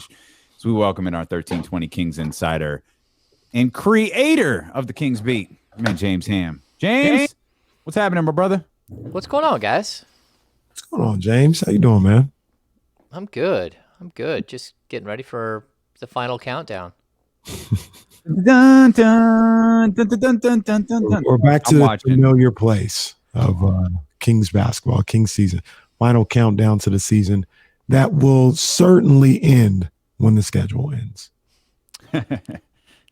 coverage. So we welcome in our 1320 Kings insider and creator of the Kings Beat, man, James Ham. James, what's happening, my brother? What's going on, guys? What's going on, James? How you doing, man? I'm good. Just getting ready for the final countdown. Dun, dun, dun, dun, dun, dun, dun, dun. We're back to the familiar place of Kings basketball, Kings season. Final countdown to the season that will certainly end when the schedule ends.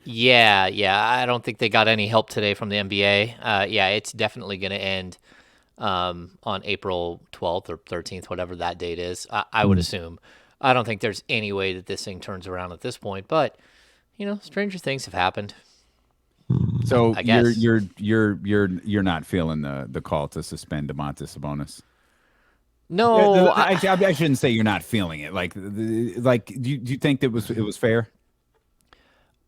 Yeah. I don't think they got any help today from the NBA. It's definitely going to end on April 12th or 13th, whatever that date is. I would assume. I don't think there's any way that this thing turns around at this point, but stranger things have happened. So you're not feeling the call to suspend Demontas Sabonis? No, I shouldn't say you're not feeling it. Do you think that it was fair?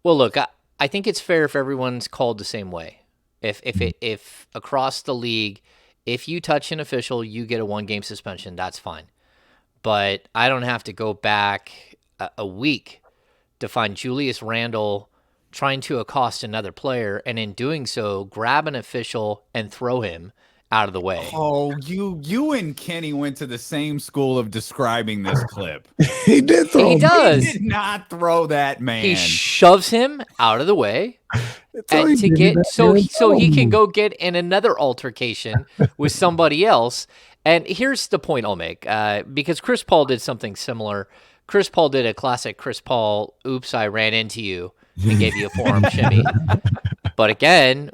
Well, look, I think it's fair if everyone's called the same way. If across the league, if you touch an official, you get a 1-game suspension. That's fine. But I don't have to go back a week to find Julius Randle trying to accost another player, and in doing so, grab an official and throw him out of the way. Oh, you and Kenny went to the same school of describing this clip. He did throw him. He does. He did not throw that man. He shoves him out of the way, and so he can go get in another altercation with somebody else. And here's the point I'll make, because Chris Paul did something similar. Chris Paul did a classic Chris Paul, oops, I ran into you, and gave you a forearm shimmy. But again,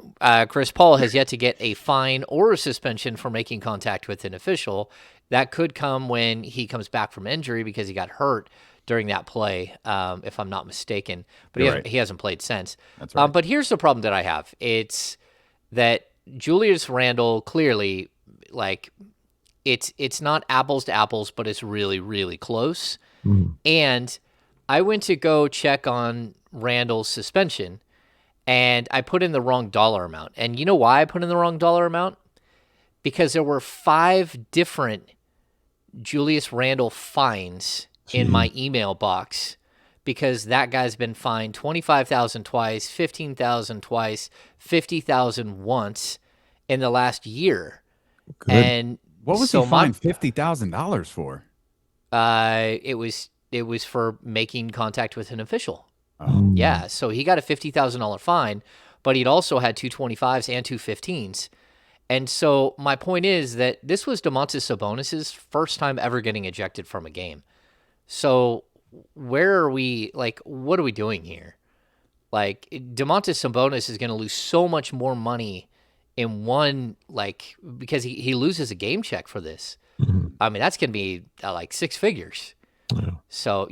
Chris Paul has yet to get a fine or a suspension for making contact with an official. That could come when he comes back from injury because he got hurt during that play, if I'm not mistaken. But he hasn't played since. That's right. But here's the problem that I have. It's that Julius Randle clearly, it's not apples to apples, but it's really, really close. And I went to go check on Randle's suspension, and I put in the wrong dollar amount. And you know why I put in the wrong dollar amount? Because there were 5 different Julius Randle fines in my email box, because that guy's been fined $25,000 twice, $15,000 twice, $50,000 once in the last year. Good. And what was he fined $50,000 for? It was for making contact with an official. Oh. Yeah, so he got a $50,000 fine, but he'd also had 2 25s and 2 15s. And so my point is that this was Demontas Sabonis' first time ever getting ejected from a game. So where are we, what are we doing here? Demontas Sabonis is going to lose so much more money in one, because he loses a game check for this. I mean, that's going to be 6 figures. Yeah. So,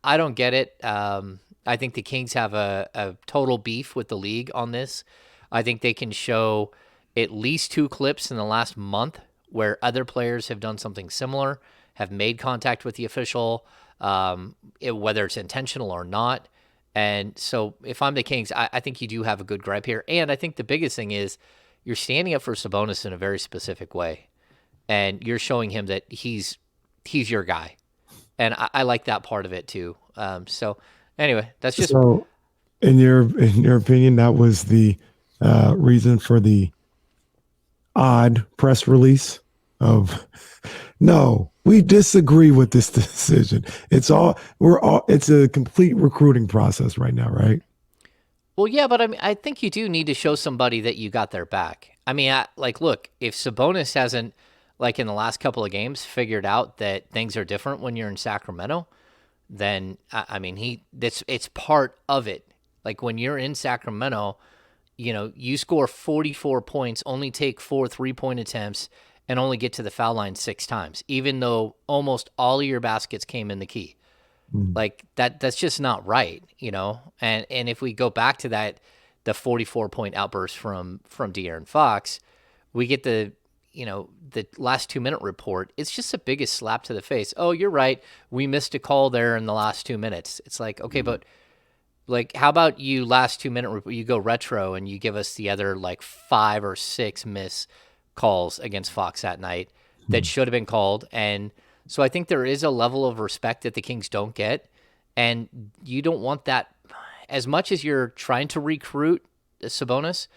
I don't get it. I think the Kings have a total beef with the league on this. I think they can show at least 2 clips in the last month where other players have done something similar, have made contact with the official, whether it's intentional or not. And so if I'm the Kings, I think you do have a good gripe here. And I think the biggest thing is you're standing up for Sabonis in a very specific way. And you're showing him that he's your guy. And I like that part of it too. So anyway, that's just. So in your opinion, that was the reason for the odd press release of, no, we disagree with this decision. It's a complete recruiting process right now, right? Well, yeah, but I think you do need to show somebody that you got their back. Look, if Sabonis hasn't, in the last couple of games, figured out that things are different when you're in Sacramento, then, it's part of it. When you're in Sacramento, you score 44 points, only take 4 3-point attempts, and only get to the foul line 6 times, even though almost all of your baskets came in the key. That's just not right, And if we go back to that, the 44-point outburst from De'Aaron Fox, we get the last 2-minute report. It's just the biggest slap to the face. Oh, you're right. We missed a call there in the last 2 minutes. It's okay, but how about you last 2-minute report? You go retro and you give us the other 5 or 6 miss calls against Fox that night that should have been called. And So I think there is a level of respect that the Kings don't get, and you don't want that. As much as you're trying to recruit Sabonis,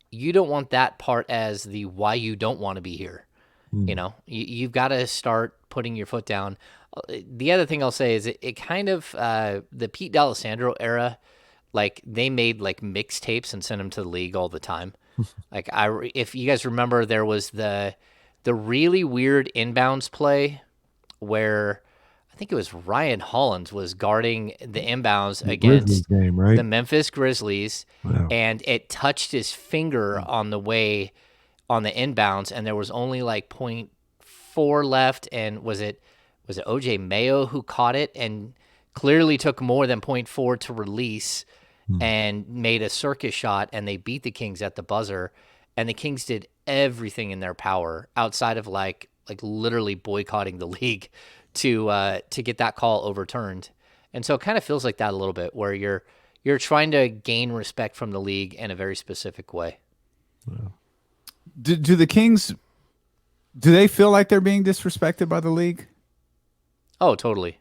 you don't want that part as the why you don't want to be here. You know, you've got to start putting your foot down. The other thing I'll say is it kind of the Pete D'Alessandro era, like they made like mixtapes and sent them to the league all the time. Like if you guys remember, there was the really weird inbounds play where I think it was Ryan Hollins was guarding the inbounds against game, right? the Memphis Grizzlies, Wow. and it touched his finger on the way on the inbounds, and there was only like 0.4 left, and was it OJ Mayo who caught it and clearly took more than 0.4 to release and made a circus shot, and they beat the Kings at the buzzer, and the Kings did everything in their power outside of like literally boycotting the league to get that call overturned. And so it kind of feels like that a little bit, where you're trying to gain respect from the league in a very specific way. Do the Kings, do they feel like they're being disrespected by the league? Oh, totally.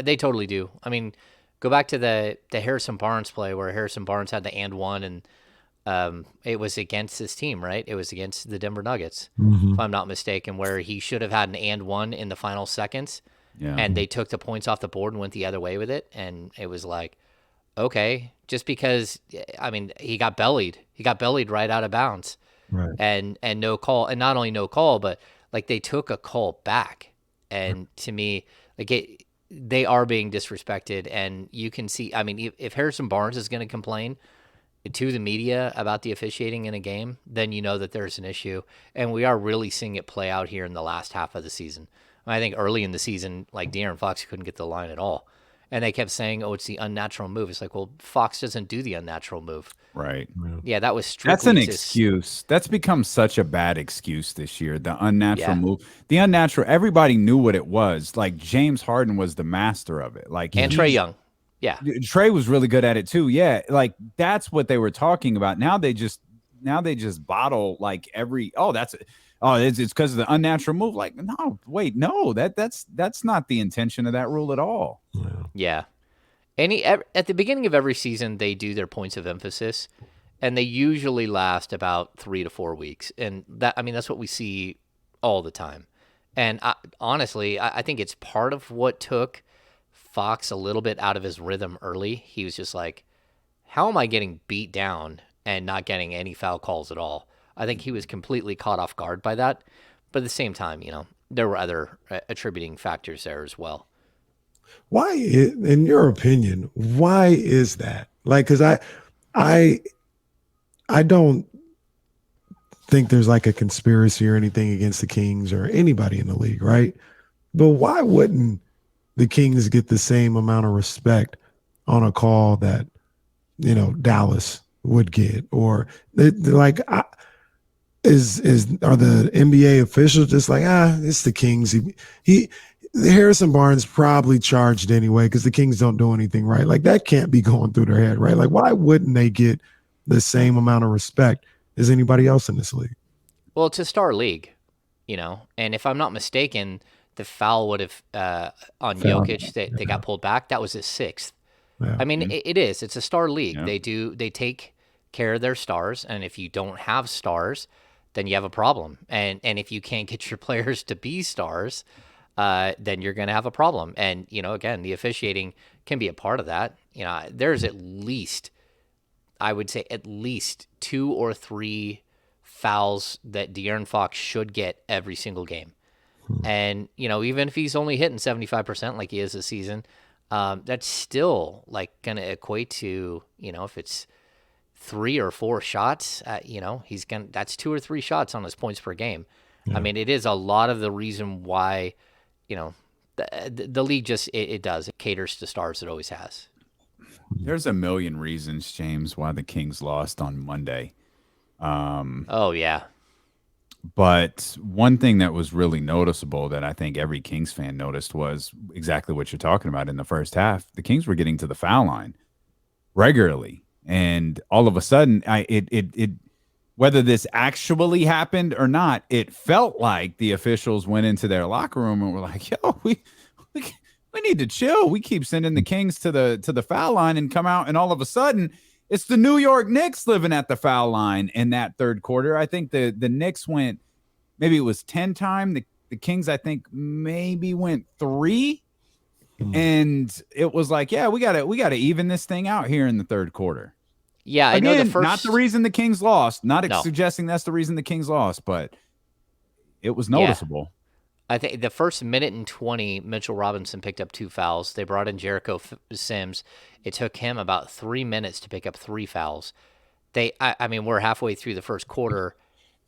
They totally do. I mean, go back to the Harrison Barnes play where Harrison Barnes had the and one, and it was against his team, right? It was against the Denver Nuggets, if I'm not mistaken, where he should have had an and one in the final seconds, and they took the points off the board and went the other way with it. And it was like, okay, just because, I mean, he got bellied right out of bounds. Right. And no call, and not only no call, but like they took a call back. And to me, like they are being disrespected, and you can see. I mean, if Harrison Barnes is going to complain to the media about the officiating in a game, then you know that there's an issue, and we are really seeing it play out here in the last half of the season. I think early in the season, like De'Aaron Fox couldn't get the line at all. And they kept saying, "Oh, it's the unnatural move." It's like, well, Fox doesn't do the unnatural move. Right. Yeah, that was strictly That's an excuse. That's become such a bad excuse this year. The unnatural Yeah. move. The unnatural. Everybody knew what it was. Like James Harden was the master of it. Like And Trae Young. Yeah. Trey was really good at it too. Yeah. Like that's what they were talking about. Now they just bottle like it's because of the unnatural move. Like, no, wait, no, that's not the intention of that rule at all. Yeah. At the beginning of every season, they do their points of emphasis, and they usually last about 3 to 4 weeks. And that's what we see all the time. And honestly, I think it's part of what took Fox a little bit out of his rhythm early. He was just like, how am I getting beat down and not getting any foul calls at all? I think he was completely caught off guard by that. But at the same time, there were other attributing factors there as well. Why, in your opinion, why is that? Like, because I don't think there's like a conspiracy or anything against the Kings or anybody in the league, right? But why wouldn't the Kings get the same amount of respect on a call that, Dallas would get? Or are the NBA officials just like, it's the Kings. Harrison Barnes probably charged anyway because the Kings don't do anything right. Like that can't be going through their head, right? Like why wouldn't they get the same amount of respect as anybody else in this league? Well, it's a star league, and if I'm not mistaken, the foul would have on Jokic that they got pulled back. That was his 6th. Yeah. I mean, it is. It's a star league. Yeah. They take care of their stars, and if you don't have stars, then you have a problem. And if you can't get your players to be stars, then you're going to have a problem. And, again, the officiating can be a part of that. There's at least 2 or 3 fouls that De'Aaron Fox should get every single game. And, even if he's only hitting 75% like he is this season, that's still like going to equate to, if it's 3 or 4 shots, that's 2 or 3 shots on his points per game. Yeah. I mean, it is a lot of the reason why, the league just, it caters to stars. It always has. There's a million reasons, James, why the Kings lost on Monday. Oh, yeah. But one thing that was really noticeable that I think every Kings fan noticed was exactly what you're talking about in the first half. The Kings were getting to the foul line regularly. And all of a sudden, whether this actually happened or not, it felt like the officials went into their locker room and were like, "Yo, we, we need to chill. We keep sending the Kings to the foul line and come out, and all of a sudden, it's the New York Knicks living at the foul line in that third quarter. I think the Knicks went, maybe it was 10 time. The Kings, I think, maybe went 3. And it was like, yeah, we gotta even this thing out here in the third quarter. Yeah, I know the Again, first. not the reason the Kings lost. Not No. suggesting that's the reason the Kings lost, but it was Yeah. noticeable. I think the first minute and 20, Mitchell Robinson picked up 2 fouls. They brought in Jericho Sims. It took him about 3 minutes to pick up 3 fouls. I mean, we're halfway through the first quarter,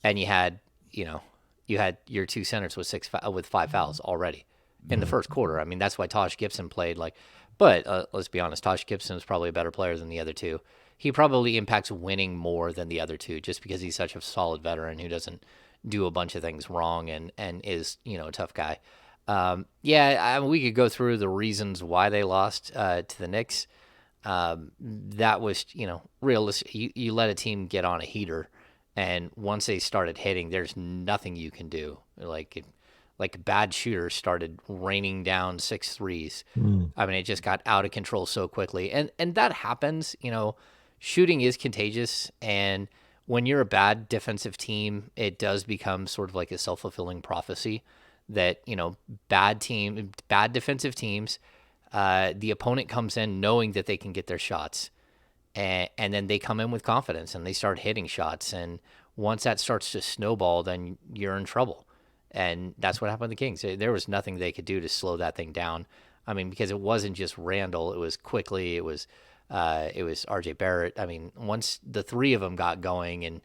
and you had your 2 centers with 5 fouls already in the first quarter. I mean, that's why Taj Gibson played like. But let's be honest, Taj Gibson is probably a better player than the other two. He probably impacts winning more than the other two, just because he's such a solid veteran who doesn't do a bunch of things wrong and is a tough guy. We could go through the reasons why they lost to the Knicks. That was realistic. You let a team get on a heater, and once they started hitting, there's nothing you can do. Like bad shooters started raining down 6 threes. I mean, it just got out of control so quickly, and that happens. Shooting is contagious, and when you're a bad defensive team, it does become sort of like a self-fulfilling prophecy that, bad defensive teams, the opponent comes in knowing that they can get their shots, and then they come in with confidence and they start hitting shots. And once that starts to snowball, then you're in trouble. And that's what happened to the Kings. There was nothing they could do to slow that thing down. I mean, because it wasn't just Randall, it was Quickly, it was RJ Barrett. I mean, once the 3 of them got going, and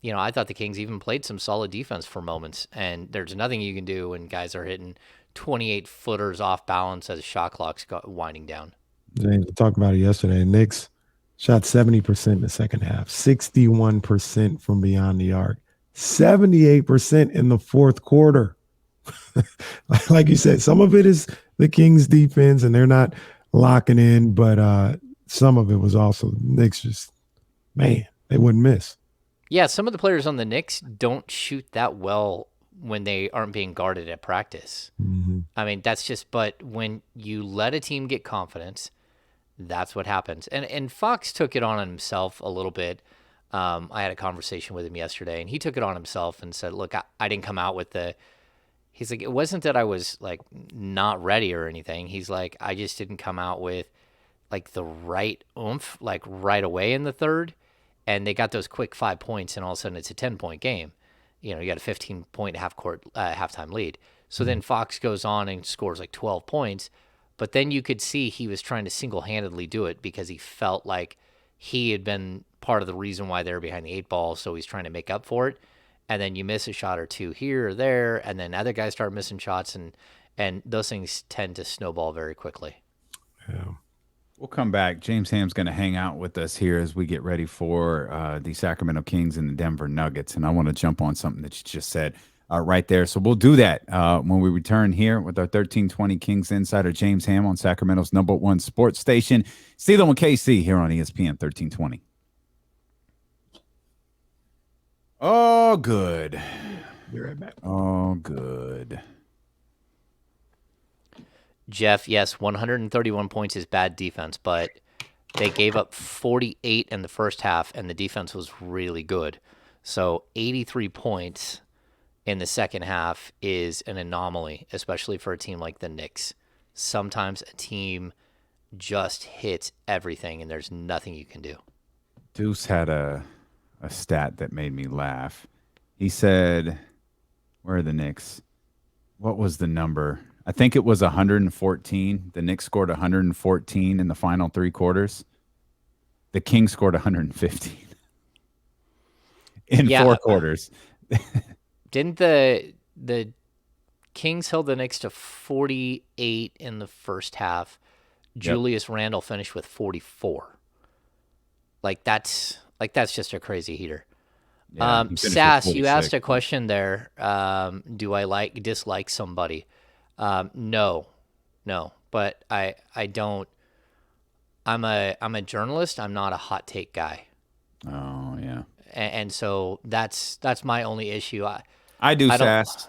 I thought the Kings even played some solid defense for moments, and there's nothing you can do when guys are hitting 28 footers off balance as shot clock's winding down. James, we talked about it yesterday. Knicks shot 70% in the second half, 61% from beyond the arc, 78% in the fourth quarter. Like you said, some of it is the Kings defense and they're not locking in, but some of it was also Knicks just, man, they wouldn't miss. Yeah, some of the players on the Knicks don't shoot that well when they aren't being guarded at practice. Mm-hmm. I mean, but when you let a team get confidence, that's what happens. And Fox took it on himself a little bit. I had a conversation with him yesterday, and he took it on himself and said, look, I didn't come out with he's like, it wasn't that I was like not ready or anything. He's like, I just didn't come out with like the right oomph, like right away in the third. And they got those quick 5 points, and all of a sudden it's a 10-point game. You got a 15-point halftime lead. So then Fox goes on and scores like 12 points. But then you could see he was trying to single-handedly do it because he felt like he had been part of the reason why they were behind the 8 ball. So he's trying to make up for it. And then you miss a shot or two here or there, and then other guys start missing shots, and those things tend to snowball very quickly. Yeah. We'll come back. James Ham's going to hang out with us here as we get ready for the Sacramento Kings and the Denver Nuggets. And I want to jump on something that you just said right there. So we'll do that when we return here with our 1320 Kings insider, James Ham, on Sacramento's #1 sports station, Steelers and KC, here on ESPN 1320. Oh, good. Be right back. Oh, good. Jeff, yes, 131 points is bad defense, but they gave up 48 in the first half, and the defense was really good. So 83 points in the second half is an anomaly, especially for a team like the Knicks. Sometimes a team just hits everything, and there's nothing you can do. Deuce had a stat that made me laugh. He said, where are the Knicks? What was the number? I think it was 114. The Knicks scored 114 in the final 3 quarters. The Kings scored 115 in 4 quarters. Didn't the Kings held the Knicks to 48 in the first half? Yep. Julius Randle finished with 44. That's just a crazy heater. Yeah, Sass, you asked a question there. Do I dislike somebody? No, but I don't. I'm a journalist. I'm not a hot take guy. Oh yeah. and so that's my only issue. I do, I don't. Sass.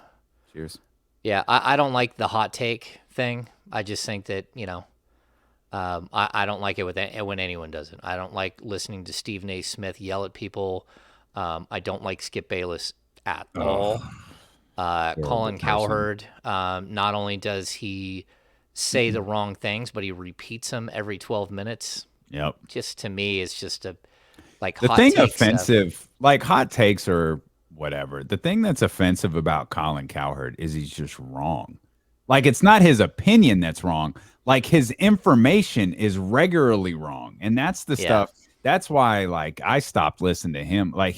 Cheers. Yeah, I don't like the hot take thing. I just think that I don't like it when anyone does it. I don't like listening to Stephen A. Smith yell at people. I don't like Skip Bayless at all. Colin person. Cowherd, not only does he say the wrong things, but he repeats them every 12 minutes. Yep. Just to me, it's just like The hot thing take offensive, stuff. like hot takes or whatever. The thing that's offensive about Colin Cowherd is he's just wrong. Like it's not his opinion that's wrong. Like his information is regularly wrong. And that's the Yeah. stuff. That's why like I stopped listening to him. Like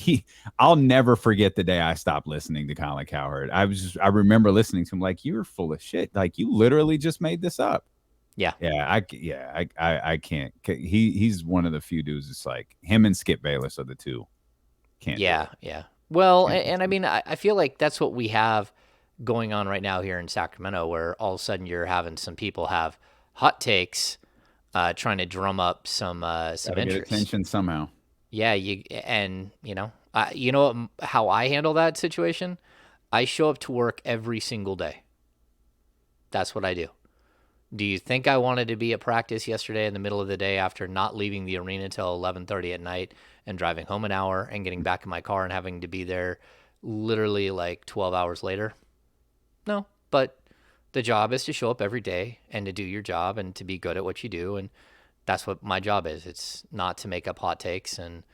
I'll never forget the day I stopped listening to Colin Cowherd. I remember listening to him like you're full of shit. Like you literally just made this up. Yeah. I can't. He's one of the few dudes. It's like him and Skip Bayless are the two. Can't. Yeah. Yeah. Well, and I mean, I feel like that's what we have going on right now here in Sacramento, where all of a sudden you're having some people have hot takes, trying to drum up some Gotta get interest. attention somehow. Yeah, how I handle that situation? I show up to work every single day. That's what I do. Do you think I wanted to be at practice yesterday in the middle of the day after not leaving the arena till 11:30 at night and driving home an hour and getting back in my car and having to be there literally like 12 hours later? No, but the job is to show up every day and to do your job and to be good at what you do, and that's what my job is. It's not to make up hot takes, and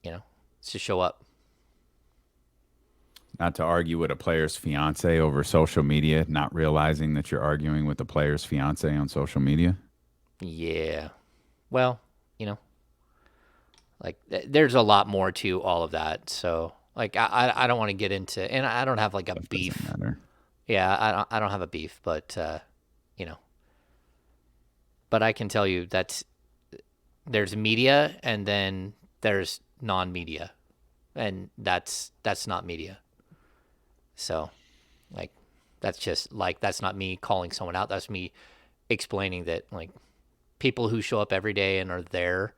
it's to show up. Not to argue with a player's fiance over social media, not realizing that you're arguing with the player's fiance on social media. Yeah. Well, like there's a lot more to all of that. So like I don't want to get into, and I don't have like a beef. Doesn't matter. Yeah, I don't have a beef, but but I can tell you that there's media and then there's non-media, and that's not media. So, like, that's not me calling someone out. That's me explaining that, like, people who show up every day and are there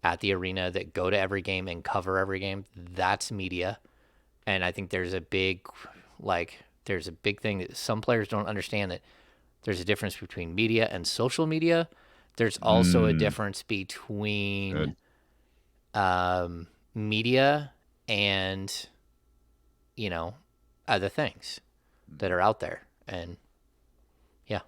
at the arena, that go to every game and cover every game, that's media. And I think there's a big thing that some players don't understand, that there's a difference between media and social media. There's also a difference between media and, other things that are out there. And yeah.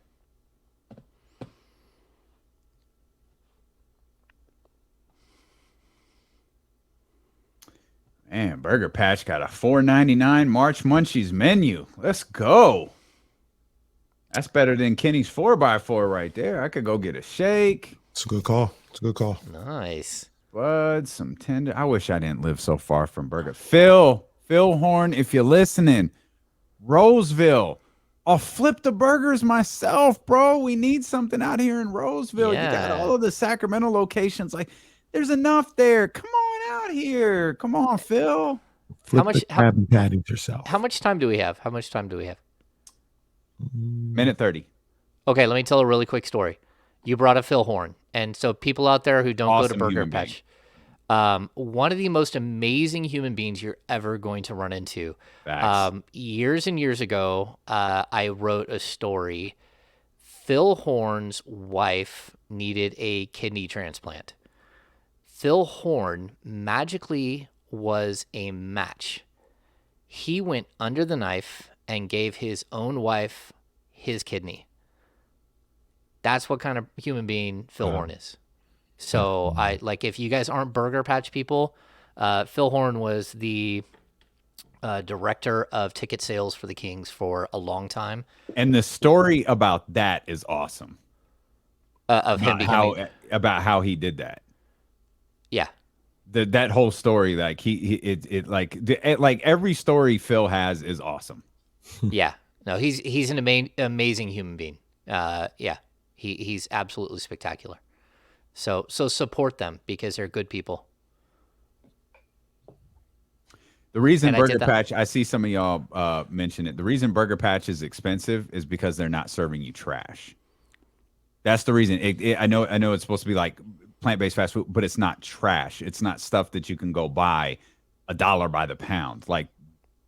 Man, Burger Patch got a $4.99 March Munchies menu. Let's go. That's better than Kenny's 4x4 right there. I could go get a shake. It's a good call. It's a good call. Nice. Bud, some tender. I wish I didn't live so far from Burger. Phil Horn, if you're listening, Roseville. I'll flip the burgers myself, bro. We need something out here in Roseville. Yeah. You got all of the Sacramento locations. Like, there's enough there. Come on out here. Come on, Phil. Flip much- the Krabby Patties yourself. How much time do we have? Minute 30. Okay, let me tell a really quick story. You brought up Phil Horn, and so people out there who don't go to Awesome Burger human Patch, one of the most amazing human beings you're ever going to run into. Facts. Years and years ago, I wrote a story. Phil Horn's wife needed a kidney transplant. Phil Horn magically was a match. He went under the knife and gave his own wife his kidney. That's what kind of human being Phil Horn is. So if you guys aren't Burger Patch people, Phil Horn was the director of ticket sales for the Kings for a long time. And the story about that is awesome. Of him becoming, About how he did that. yeah, That whole story, like like every story Phil has is awesome. yeah. No, he's an amazing human being. Yeah, he's absolutely spectacular. So support them because they're good people. The reason And I Burger did that. Patch, I see some of y'all mention it. The reason Burger Patch is expensive is because they're not serving you trash. That's the reason. I know it's supposed to be like plant-based fast food, but it's not trash. It's not stuff that you can go buy $1 by the pound. Like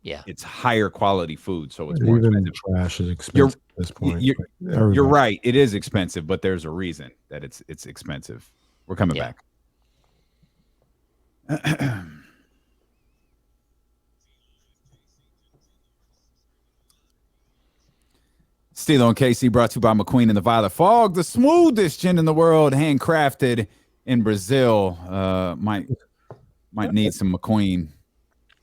Yeah. it's higher quality food, so it's more Even expensive. trash is You're expensive at this point. you're, Like, you're everybody. right. It is expensive, but there's a reason that it's expensive. We're coming Yeah. back. Stilo and KC brought to you by McQueen and the Violet Fog, the smoothest gin in the world, handcrafted in Brazil. Might need some McQueen.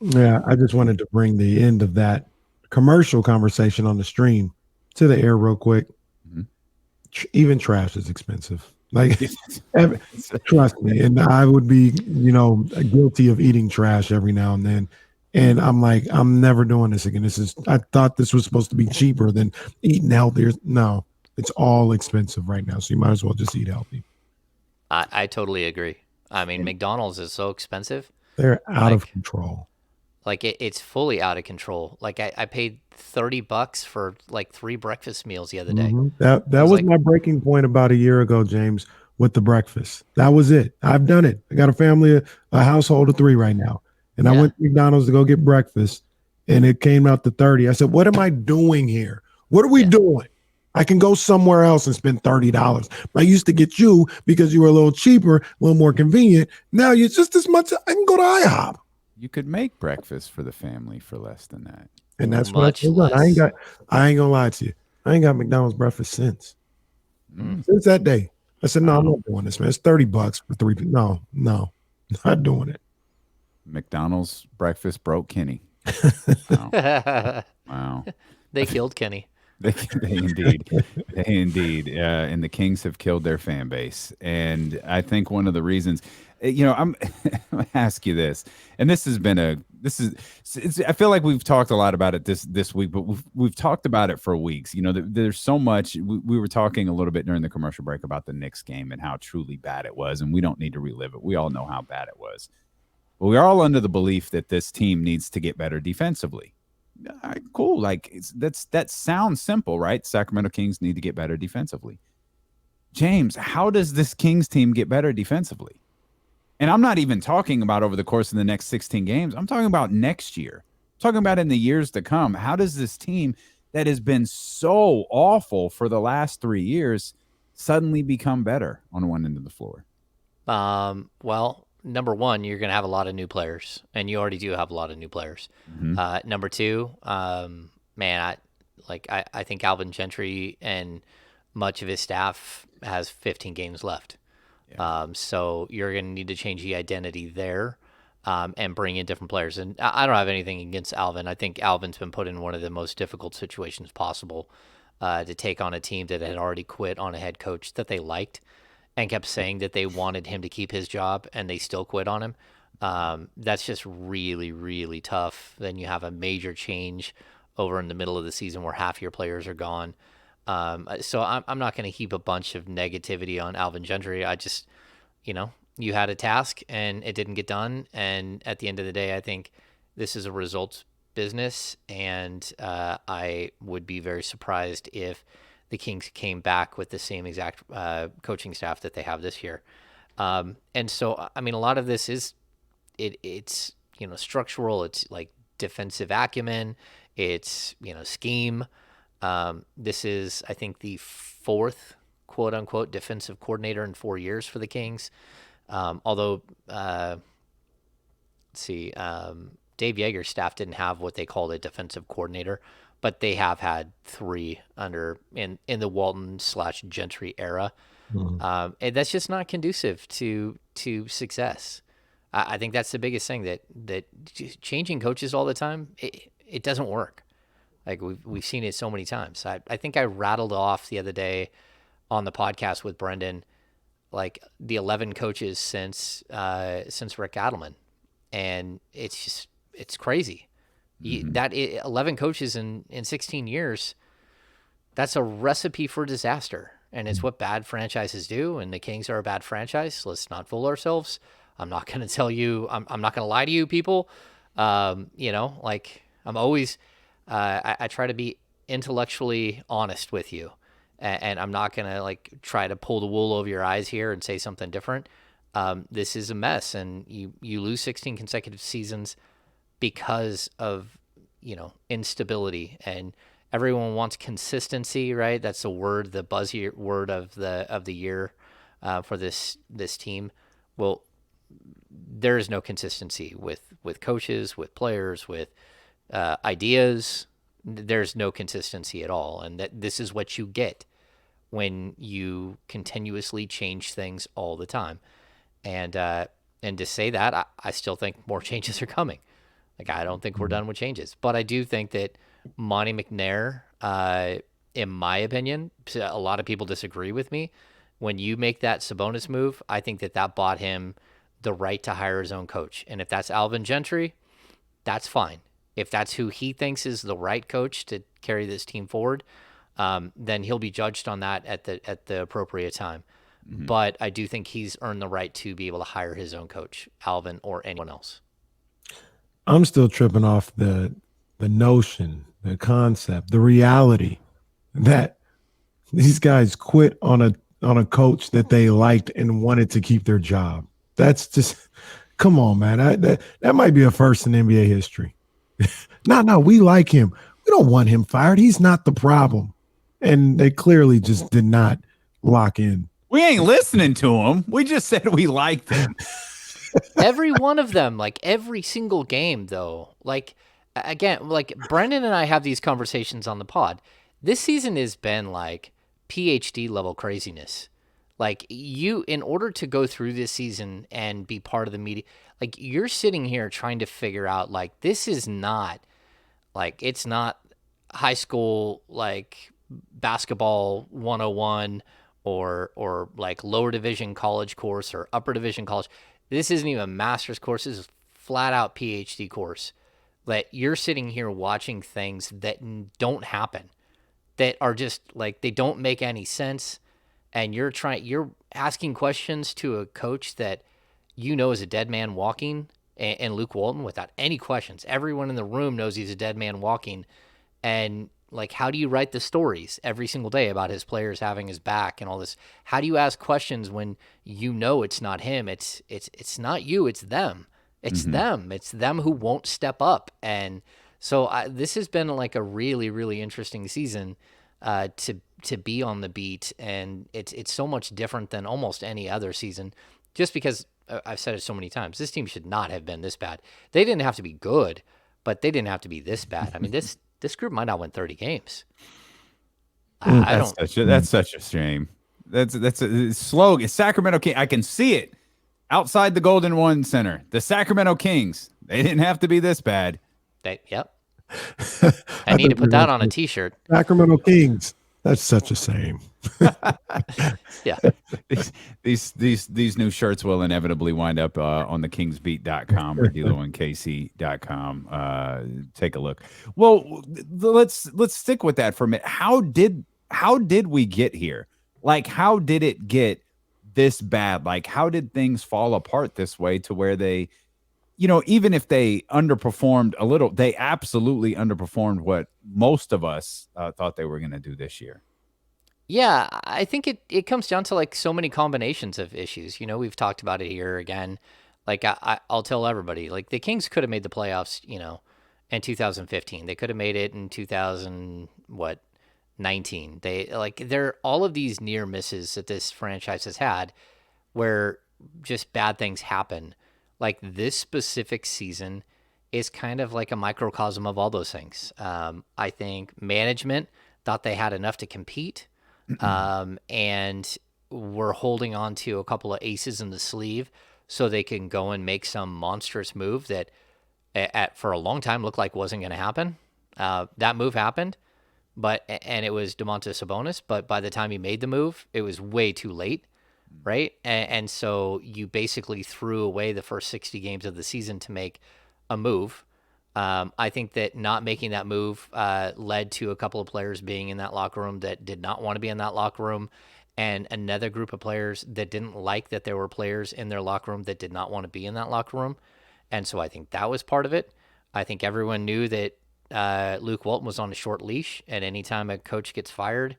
Yeah, I just wanted to bring the end of that commercial conversation on the stream to the air real quick. Mhm. Even trash is expensive. Like, trust me, and I would be, guilty of eating trash every now and then. And I'm like, I'm never doing this again. I thought this was supposed to be cheaper than eating healthier. No, it's all expensive right now. So you might as well just eat healthy. I totally agree. I mean, McDonald's is so expensive. They're out of Like, control. like it's fully out of control. Like I paid $30 for like 3 breakfast meals the other day. That I was was like, my breaking point about a year ago, James, with the breakfast. That was it. I've done it. I got a family, a household of 3 right now. And I Yeah. went to McDonald's to go get breakfast and it came out to 30. I said, what am I doing here? What are we doing? I can go somewhere else and spend $30. I used to get you because you were a little cheaper, a little more convenient. Now you're just as much. I can go to IHOP. You could make breakfast for the family for less than that. And that's Much what I told you. less. I ain't gonna lie to you. I ain't got McDonald's breakfast since Mm. since that day. I said, no, I'm not doing this, man. It's $30 for 3 people. No, not doing it. McDonald's breakfast broke Kenny. Wow. They killed Kenny. They indeed. They indeed. And the Kings have killed their fan base. And I think one of the reasons, I'm gonna ask you this, and I feel like we've talked a lot about it this week, but we've talked about it for weeks. There's so much. We were talking a little bit during the commercial break about the Knicks game and how truly bad it was, and we don't need to relive it. We all know how bad it was. But we're all under the belief that this team needs to get better defensively. All right, cool. Like that sounds simple, right? Sacramento Kings need to get better defensively. James, how does this Kings team get better defensively? And I'm not even talking about over the course of the next 16 games. I'm talking about next year. I'm talking about in the years to come. How does this team that has been so awful for the last 3 years suddenly become better on one end of the floor? Well, number one, you're going to have a lot of new players, and you already do have a lot of new players. Mm-hmm. Number two, man, I think Alvin Gentry and much of his staff has 15 games left. Yeah. So you're going to need to change the identity there, and bring in different players. And I don't have anything against Alvin. I think Alvin's been put in one of the most difficult situations possible, to take on a team that had already quit on a head coach that they liked and kept saying that they wanted him to keep his job, and they still quit on him. That's just really, really tough. Then you have a major change over in the middle of the season where half your players are gone. So I'm not going to heap a bunch of negativity on Alvin Gentry. I just, you had a task and it didn't get done. And at the end of the day, I think this is a results business. And I would be very surprised if the Kings came back with the same exact coaching staff that they have this year. And so, I mean, a lot of this is it's structural. It's like defensive acumen. It's scheme. This is, I think, the 4th quote unquote defensive coordinator in 4 years for the Kings. Although, let's see, Dave Yeager's staff didn't have what they called a defensive coordinator, but they have had 3 in the Walton/Gentry era. And that's just not conducive to success. I think that's the biggest thing, that changing coaches all the time, it doesn't work. Like we've seen it so many times. I think I rattled off the other day on the podcast with Brendan, like the 11 coaches since Rick Adelman, and it's crazy. Mm-hmm. 11 coaches in 16 years, that's a recipe for disaster, and it's what bad franchises do. And the Kings are a bad franchise. Let's not fool ourselves. I'm not going to tell you. I'm not going to lie to you, people. Like I'm always. I try to be intellectually honest with you, and I'm not gonna like try to pull the wool over your eyes here and say something different. this is a mess, and you lose 16 consecutive seasons because of instability, and everyone wants consistency, right? That's the word, the buzzy word of the year for this team. Well, there is no consistency with coaches, with players, with ideas. There's no consistency at all, and that this is what you get when you continuously change things all the time. And to say that, I still think more changes are coming. Like, I don't think we're done with changes, but I do think that Monty McNair, in my opinion, a lot of people disagree with me. When you make that Sabonis move, I think that bought him the right to hire his own coach. And if that's Alvin Gentry, that's fine. If that's who he thinks is the right coach to carry this team forward, then he'll be judged on that at the appropriate time. Mm-hmm. But I do think he's earned the right to be able to hire his own coach, Alvin or anyone else. I'm still tripping off the notion, the concept, the reality that these guys quit on a coach that they liked and wanted to keep their job. That's just, come on, man. That might be a first in NBA history. No, we like him. We don't want him fired. He's not the problem. And they clearly just did not lock in. We ain't listening to him. We just said we liked him. Every one of them, like every single game, though, like, again, like Brendan and I have these conversations on the pod. This season has been like PhD level craziness. Like, in order to go through this season and be part of the media, like, you're sitting here trying to figure out, like, this is not, like, it's not high school, like, basketball 101 or like lower division college course or upper division college. This isn't even a master's course. This is flat out PhD course. That you're sitting here watching things that don't happen, that are just like, they don't make any sense. And you're asking questions to a coach that is a dead man walking, and Luke Walton, without any questions. Everyone in the room knows he's a dead man walking. And like, how do you write the stories every single day about his players having his back and all this? How do you ask questions when it's not him? It's not you. It's them. It's them. It's them who won't step up. And so this has been like a really, really interesting season to be on the beat. And it's so much different than almost any other season, just because I've said it so many times. This team should not have been this bad. They didn't have to be good, but they didn't have to be this bad. I mean, this group might not win 30 games. That's such a shame. That's a slogan. Sacramento King. I can see it outside the Golden One Center. The Sacramento Kings. They didn't have to be this bad. Yep. I need to put that on a T-shirt. Sacramento Kings. That's such a shame. Yeah. These new shirts will inevitably wind up on the kingsbeat.com or DeloandKC.com. Take a look. Well, let's stick with that for a minute. How did we get here? Like, how did it get this bad? Like, how did things fall apart this way to where they, even if they underperformed a little, they absolutely underperformed what most of us thought they were going to do this year. Yeah, I think it comes down to like so many combinations of issues. We've talked about it here again. Like, I'll tell everybody, like, the Kings could have made the playoffs, in 2015. They could have made it in 2019. There all of these near misses that this franchise has had, where just bad things happen. Like, this specific season is kind of like a microcosm of all those things. I think management thought they had enough to compete, and were holding on to a couple of aces in the sleeve so they can go and make some monstrous move that for a long time looked like wasn't going to happen. That move happened, and it was Demontas Sabonis, but by the time he made the move, it was way too late. Right. And so you basically threw away the first 60 games of the season to make a move. I think that not making that move led to a couple of players being in that locker room that did not want to be in that locker room, and another group of players that didn't like that there were players in their locker room that did not want to be in that locker room. And so I think that was part of it. I think everyone knew that Luke Walton was on a short leash, and anytime a coach gets fired,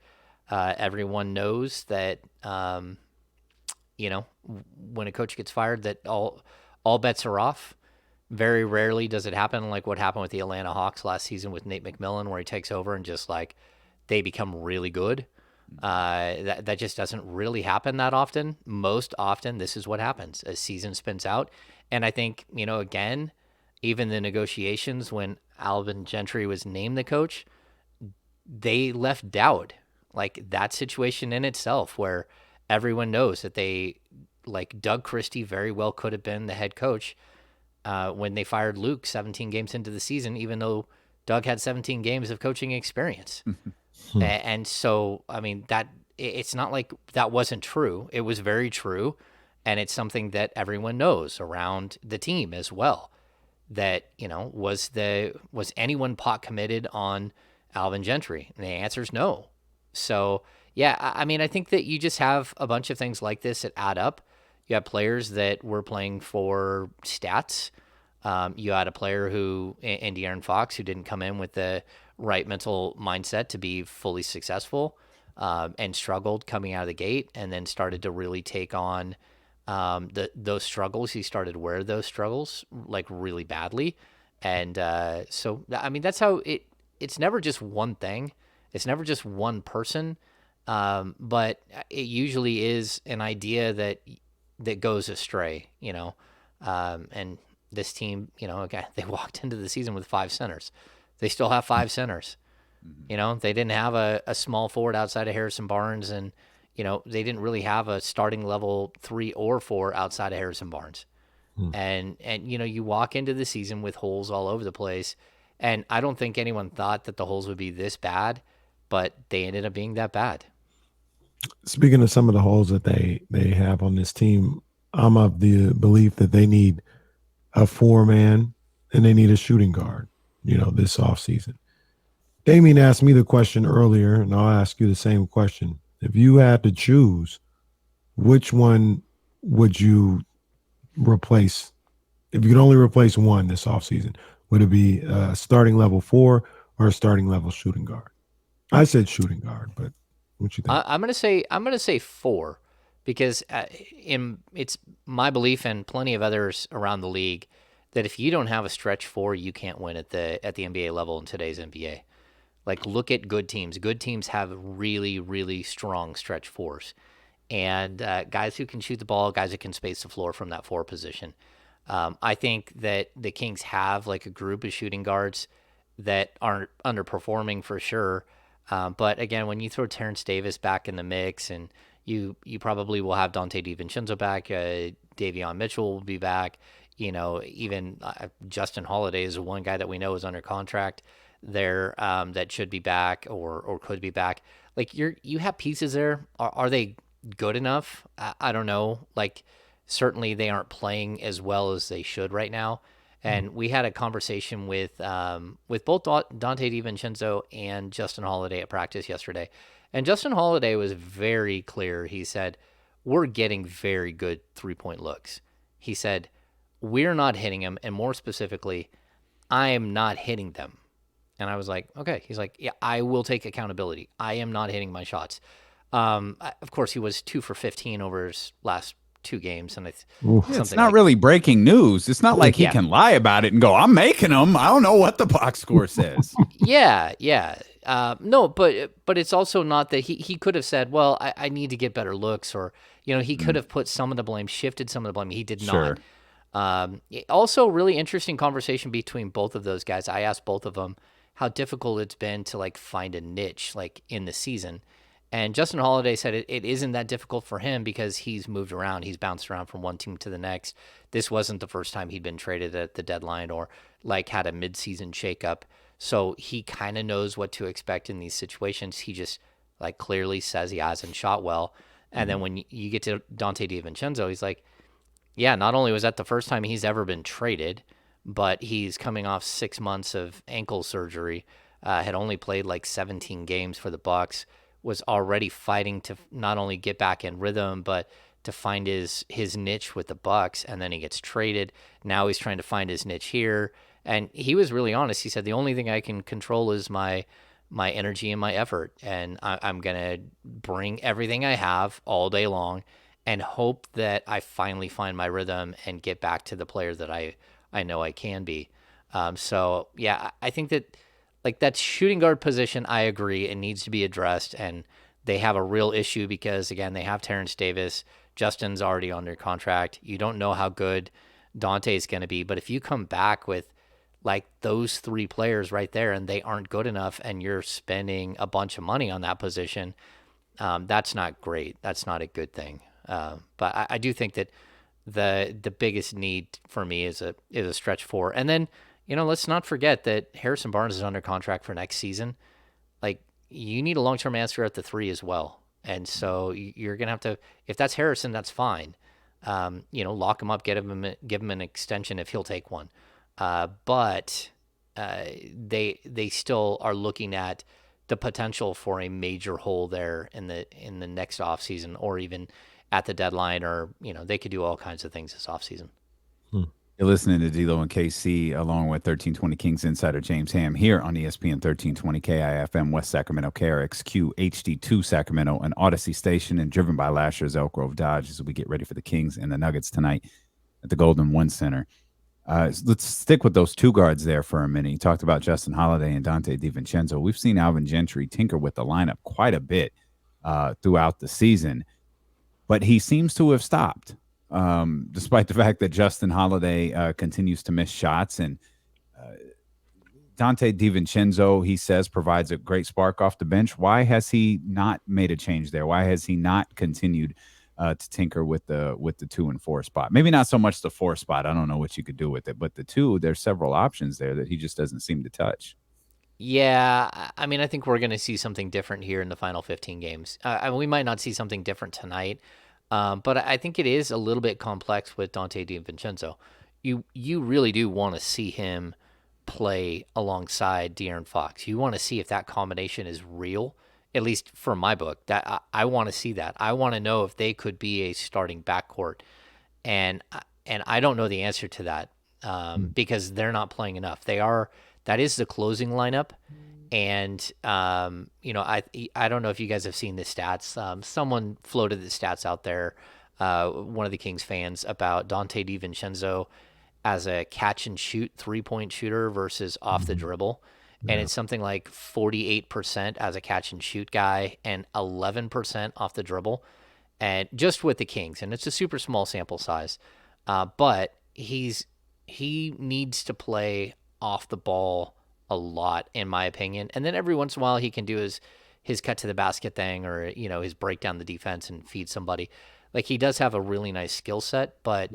everyone knows that when a coach gets fired, that all bets are off. Very rarely does it happen like what happened with the Atlanta Hawks last season with Nate McMillan, where he takes over and just like they become really good. That just doesn't really happen that often. Most often, this is what happens. A season spins out. And I think, again, even the negotiations when Alvin Gentry was named the coach, they left doubt. Like that situation in itself, where everyone knows that like Doug Christie very well could have been the head coach when they fired Luke 17 games into the season, even though Doug had 17 games of coaching experience. And so, I mean, it's not like that wasn't true. It was very true. And it's something that everyone knows around the team as well. That, was anyone pot committed on Alvin Gentry? And the answer is no. So, yeah, I mean, I think that you just have a bunch of things like this that add up. You have players that were playing for stats. You had a player in De'Aaron Fox, who didn't come in with the right mental mindset to be fully successful, and struggled coming out of the gate, and then started to really take on those struggles. He started to wear those struggles like really badly. And so, I mean, that's how it's never just one thing. It's never just one person. But it usually is an idea that goes astray, and this team, again, they walked into the season with 5 centers. They still have 5 centers. They didn't have a small forward outside of Harrison Barnes, and, they didn't really have a starting level 3 or 4 outside of Harrison Barnes. And you walk into the season with holes all over the place, and I don't think anyone thought that the holes would be this bad, but they ended up being that bad. Speaking of some of the holes that they have on this team, I'm of the belief that they need a 4-man and they need a shooting guard, this offseason. Damien asked me the question earlier, and I'll ask you the same question. If you had to choose, which one would you replace? If you could only replace one this offseason, would it be a starting level 4 or a starting level shooting guard? I said shooting guard, but what you think? I'm gonna say 4, because it's my belief and plenty of others around the league that if you don't have a stretch 4, you can't win at the NBA level in today's NBA. Like, look at good teams. Good teams have really, really strong stretch 4s, and guys who can shoot the ball, guys who can space the floor from that 4 position. I think that the Kings have like a group of shooting guards that aren't underperforming for sure. But again, when you throw Terrence Davis back in the mix, and you probably will have Dante DiVincenzo back, Davion Mitchell will be back. Even Justin Holiday is one guy that we know is under contract there, that should be back or could be back. Like, you have pieces there. Are they good enough? I don't know. Like, certainly they aren't playing as well as they should right now. And we had a conversation with both Dante DiVincenzo and Justin Holiday at practice yesterday. And Justin Holiday was very clear. He said, we're getting very good 3-point looks. He said, we're not hitting them. And more specifically, I am not hitting them. And I was like, okay. He's like, yeah, I will take accountability. I am not hitting my shots. Of course, he was 2 for 15 over his last 2 games, and it's not really breaking news. It's not like he can lie about it and go, I'm making them. I don't know what the box score says. Yeah. No, but it's also not that he could have said, well, I need to get better looks, or he could have put some of the blame, shifted some of the blame. He did not. Also, really interesting conversation between both of those guys. I asked both of them how difficult it's been to like find a niche like in the season. And Justin Holiday said it isn't that difficult for him because he's moved around. He's bounced around from one team to the next. This wasn't the first time he'd been traded at the deadline or like had a midseason shakeup. So he kind of knows what to expect in these situations. He just like clearly says he hasn't shot well. And then when you get to Dante DiVincenzo, he's like, yeah, not only was that the first time he's ever been traded, but he's coming off 6 months of ankle surgery, had only played like 17 games for the Bucks, was already fighting to not only get back in rhythm, but to find his niche with the Bucks, and then he gets traded. Now he's trying to find his niche here, and he was really honest. He said, the only thing I can control is my energy and my effort, and I'm going to bring everything I have all day long and hope that I finally find my rhythm and get back to the player that I know I can be. So yeah, I think that like that shooting guard position, I agree, it needs to be addressed, and they have a real issue because again, they have Terrence Davis, Justin's already under contract. You don't know how good Dante's going to be, but if you come back with like those three players right there and they aren't good enough and you're spending a bunch of money on that position, that's not great. That's not a good thing. But I do think that the biggest need for me is a stretch four. And then, let's not forget that Harrison Barnes is under contract for next season. Like, you need a long-term answer at the three as well. And so you're going to have to, if that's Harrison, that's fine. Lock him up, give him an extension if he'll take one. But they still are looking at the potential for a major hole there in the next offseason, or even at the deadline, or they could do all kinds of things this offseason. You're listening to D'Lo and KC along with 1320 Kings insider James Ham here on ESPN 1320 KIFM West Sacramento, KRXQ HD2 Sacramento, an Odyssey station, and driven by Lasher's Elk Grove Dodge as we get ready for the Kings and the Nuggets tonight at the Golden One Center. Let's stick with those two guards there for a minute. You talked about Justin Holiday and Dante DiVincenzo. We've seen Alvin Gentry tinker with the lineup quite a bit throughout the season, but he seems to have stopped, despite the fact that Justin Holiday continues to miss shots. And Dante DiVincenzo, he says, provides a great spark off the bench. Why has he not made a change there? Why has he not continued to tinker with the 2 and 4 spot? Maybe not so much the 4 spot. I don't know what you could do with it, but the 2, there's several options there that he just doesn't seem to touch. Yeah, I mean, I think we're going to see something different here in the final 15 games. We might not see something different tonight, but I think it is a little bit complex with Dante DiVincenzo. You really do want to see him play alongside De'Aaron Fox. You want to see if that combination is real. At least for my book, that I want to see that. I want to know if they could be a starting backcourt, and I don't know the answer to that because they're not playing enough. That is the closing lineup, and I don't know if you guys have seen the stats. Someone floated the stats out there, one of the Kings fans, about Dante DiVincenzo as a catch and shoot 3-point shooter versus off the dribble. And it's something like 48% as a catch and shoot guy and 11% off the dribble, and just with the Kings. And it's a super small sample size, but he needs to play off the ball a lot, in my opinion. And then every once in a while he can do his cut to the basket thing, or his break down the defense and feed somebody. Like, he does have a really nice skill set, but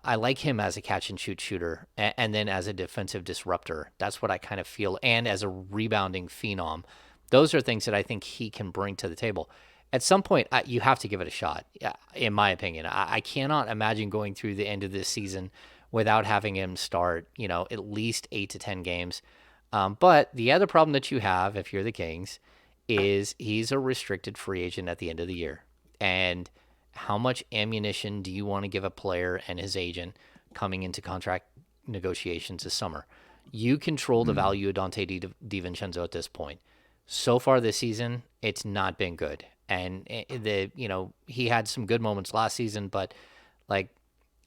I like him as a catch and shoot shooter, and then as a defensive disruptor. That's what I kind of feel. And as a rebounding phenom. Those are things that I think he can bring to the table. At some point, you have to give it a shot, in my opinion. I cannot imagine going through the end of this season without having him start, at least 8 to 10 games. But the other problem that you have, if you're the Kings, is he's a restricted free agent at the end of the year. And how much ammunition do you want to give a player and his agent coming into contract negotiations this summer? You control the value of Dante DiVincenzo at this point. So far this season, it's not been good. And he had some good moments last season, but like,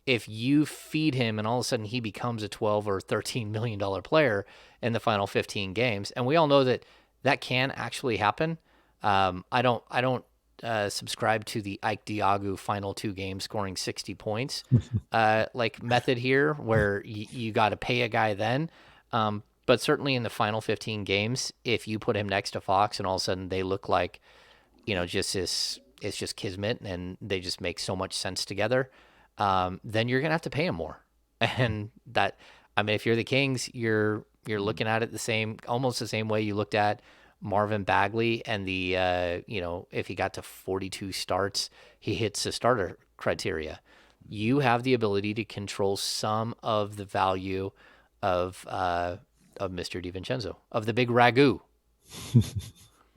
if you feed him and all of a sudden he becomes a $12 or $13 million player in the final 15 games, and we all know that can actually happen. I don't subscribe to the Ike Diagu final 2 games scoring 60 points like method here, where you got to pay a guy then. But certainly in the final 15 games, if you put him next to Fox and all of a sudden they look like, just it's just kismet and they just make so much sense together, then you're going to have to pay him more. And that, I mean, if you're the Kings, you're looking at it almost the same way you looked at Marvin Bagley and the, if he got to 42 starts, he hits the starter criteria. You have the ability to control some of the value of Mr. DiVincenzo, of the big ragu.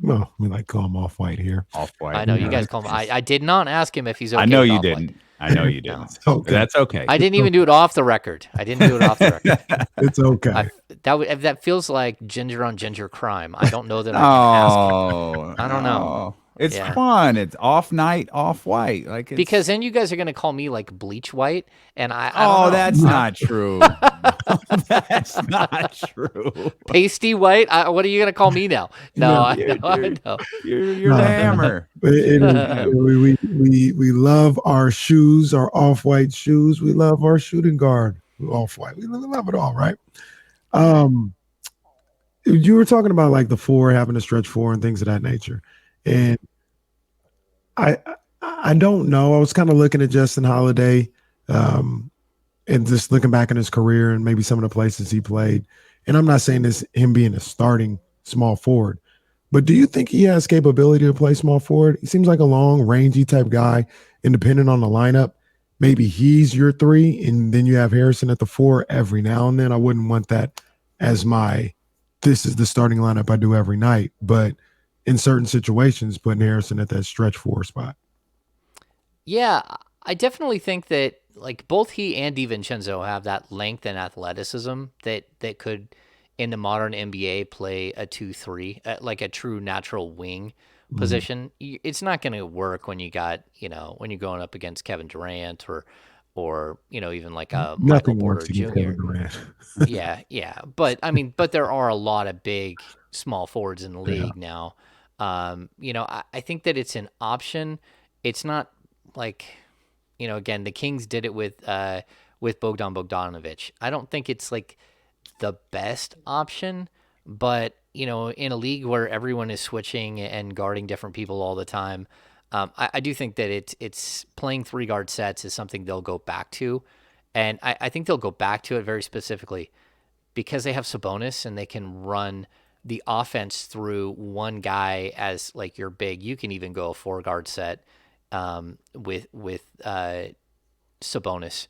Well, we like call him Off-White here. Off-White. I know you guys call him. I did not ask him if he's okay. I know with you Off-White. didn't. I know you didn't. Okay. That's okay. I didn't even do it off the record. It's okay. That feels like ginger on ginger crime. I don't know that I can ask him. I don't know. It's Yeah. fun. It's off night, off white. Like Because it's. then you guys are gonna call me like bleach white, and I don't Oh, know. that's not true. That's not true. Pasty white. What are you gonna call me now? No, No, I You're know. I you're know. you're the no. hammer. It You're the is. hammer. We love our shoes, our off-white shoes. We love our shooting guard, off-white. We love it all, right? Um, you were talking about like the four having a stretch four and things of that nature, and I I don't know. I was kind of looking at Justin Holiday, um, and just looking back in his career and maybe some of the places he played. And I'm not saying this him being a starting small forward, but do you think he has capability to play small forward? He seems like a long, rangy type guy, and depending on the lineup, maybe he's your three, and then you have Harrison at the four every now and then. I wouldn't want that as my this is the starting lineup I do every night, but in certain situations, putting Harrison at that stretch four spot. Yeah, I definitely think that like both he and DiVincenzo have that length and athleticism that could in the modern NBA play a 2-3, like a true natural wing Mhm. position. It's not going to work when you got, when you're going up against Kevin Durant or even like a Michael Nothing works Porter against Kevin Jr. Durant. Yeah, yeah. But I mean, but there are a lot of big small forwards in the Yeah. league now. I think that it's an option. It's not like, again, the Kings did it with Bogdan Bogdanovic. I don't think it's like the best option, but in a league where everyone is switching and guarding different people all the time, I do think that it's playing three guard sets is something they'll go back to, and I think they'll go back to it very specifically because they have Sabonis and they can run the offense through one guy as like your big. You can even go a four guard set with Sabonis,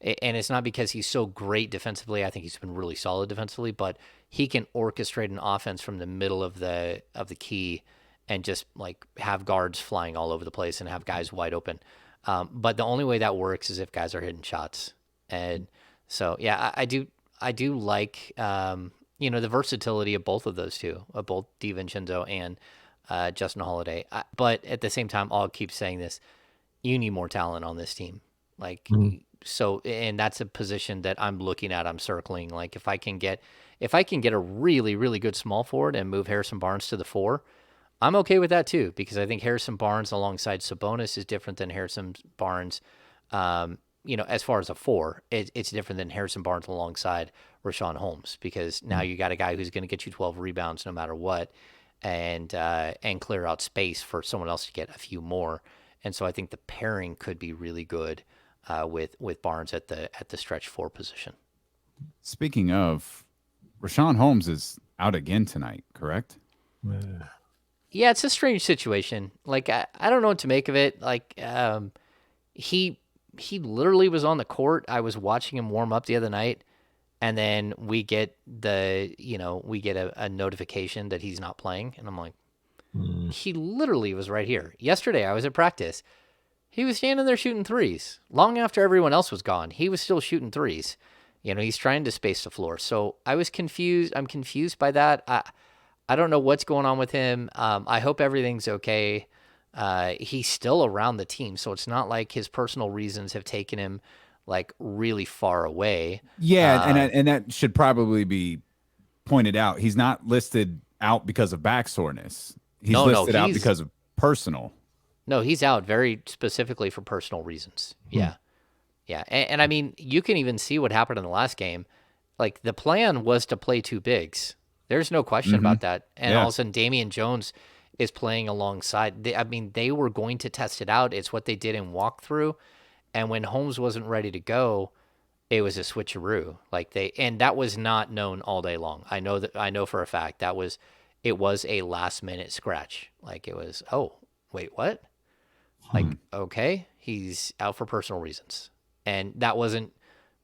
and it's not because he's so great defensively. I think he's been really solid defensively, but he can orchestrate an offense from the middle of the key and just like have guards flying all over the place and have guys wide open. But the only way that works is if guys are hitting shots, and so yeah, I do like the versatility of both of those two, of both DiVincenzo and Justin Holiday. But at the same time, I'll keep saying this: you need more talent on this team. Like Mhm. so, and that's a position that I'm looking at. I'm circling. Like if I can get a really really good small forward and move Harrison Barnes to the four, I'm okay with that too because I think Harrison Barnes alongside Sabonis is different than Harrison Barnes. As far as a four, it's different than Harrison Barnes alongside Rashawn Holmes because now you got a guy who's going to get you 12 rebounds no matter what, and clear out space for someone else to get a few more. And so I think the pairing could be really good with Barnes at the stretch four position. Speaking of, Rashawn Holmes is out again tonight, correct? Yeah, it's a strange situation. Like I don't know what to make of it. Like he he literally was on the court. I was watching him warm up the other night, and then we get a notification that he's not playing, and I'm like, he literally was right here. Yesterday, I was at practice. He was standing there shooting threes. Long after everyone else was gone, he was still shooting threes. He's trying to space the floor. So I was confused. I'm confused by that. I don't know what's going on with him. I hope everything's okay. He's still around the team, so it's not like his personal reasons have taken him like really far away. Yeah, and that should probably be pointed out. He's not listed out because of back soreness. He's No, no, listed out he's because of personal. no, he's out very specifically for personal reasons. Yeah, yeah, and I mean, you can even see what happened in the last game. Like the plan was to play two bigs. There's no question Hmm. about that. And all Yeah. of a sudden, Damian Jones is playing alongside. They were going to test it out. It's what they did in walkthrough. And when Holmes wasn't ready to go, it was a switcheroo. And that was not known all day long. I know for a fact it was a last minute scratch. Like it was, oh, wait, what? Like, okay, he's out for personal reasons. And that wasn't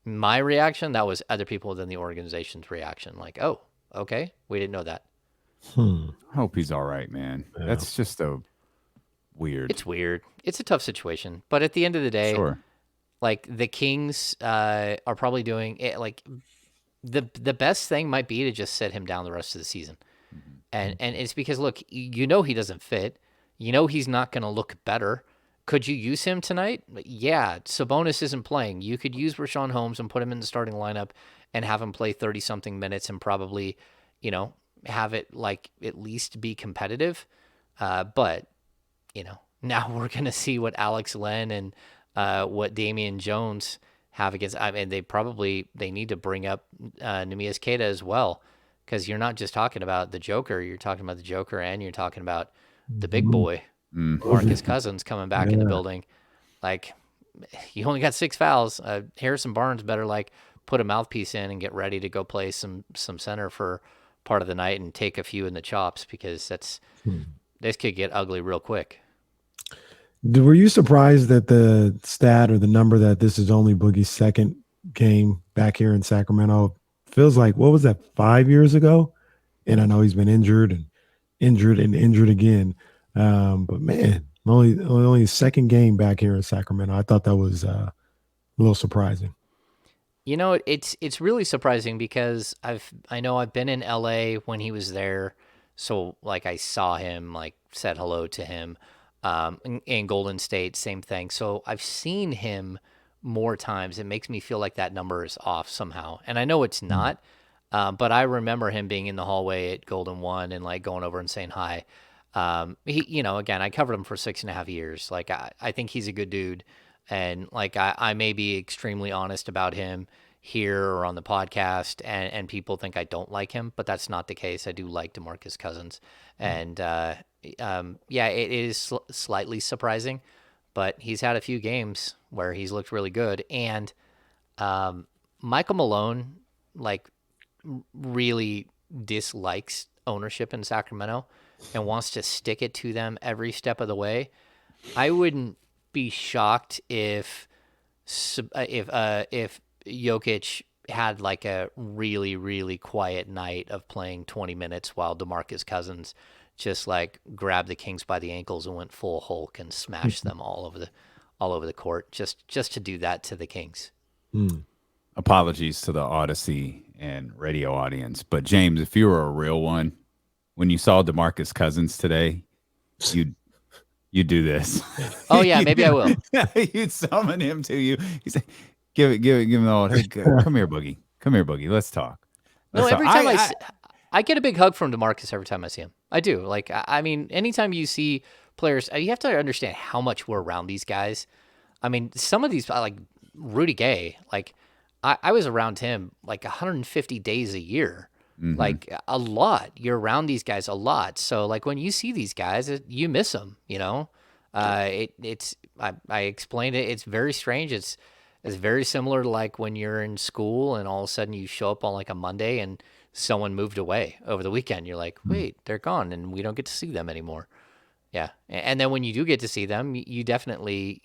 my reaction. That was other people within the organization's reaction. Like, oh, okay, we didn't know that. I hope he's all right, man. Yeah. That's just a weird. It's weird. It's a tough situation. But at the end of the day, Sure. like the Kings are probably doing it. Like the best thing might be to just sit him down the rest of the season. And it's because look, he doesn't fit. You know he's not going to look better. Could you use him tonight? Yeah, Sabonis isn't playing. You could use Rashawn Holmes and put him in the starting lineup and have him play 30-something minutes and probably, have it like at least be competitive. But, now we're going to see what Alex Len and what Damian Jones have against. I mean, they need to bring up Nemias Queta as well, because you're not just talking about the Joker. You're talking about the Joker, and you're talking about the big boy, Marcus Cousins, coming back in the building. Like, you only got 6 fouls. Harrison Barnes better put a mouthpiece in and get ready to go play some center for part of the night and take a few in the chops, because this could get ugly real quick. Were you surprised that the stat or the number that this is only Boogie's second game back here in Sacramento? Feels like, what was that, 5 years ago? And I know he's been injured again. But man, only his second game back here in Sacramento. I thought that was a little surprising. It's really surprising because I know I've been in LA when he was there, so I saw him, said hello to him. In Golden State, same thing. So I've seen him more times. It makes me feel like that number is off somehow, and I know it's not. But I remember him being in the hallway at Golden One and going over and saying hi. He, again, I covered him for 6.5 years. I think he's a good dude. And I may be extremely honest about him here or on the podcast, and people think I don't like him, but that's not the case. I do like DeMarcus Cousins. And, it is slightly surprising, but he's had a few games where he's looked really good. And, Michael Malone, really dislikes ownership in Sacramento and wants to stick it to them every step of the way. I wouldn't be shocked if Jokic had a really, really quiet night of playing 20 minutes while DeMarcus Cousins just grabbed the Kings by the ankles and went full Hulk and smashed them all over the court, just to do that to the Kings. Apologies to the Odyssey and radio audience, but James, if you were a real one, when you saw DeMarcus Cousins today, you do this. Oh yeah, maybe I will. You'd summon him to you. You say, give him the old, hey, come here, Boogie. Let's talk. Every time I get a big hug from DeMarcus every time I see him. I do. I mean, anytime you see players, you have to understand how much we're around these guys. I mean, some of these, like Rudy Gay, I was around him 150 days a year. Mm-hmm. A lot. You're around these guys a lot. So when you see these guys, you miss them, I explained it. It's very strange. It's very similar to when you're in school and all of a sudden you show up on a Monday and someone moved away over the weekend. You're like, wait, they're gone and we don't get to see them anymore. Yeah. And then when you do get to see them, you definitely,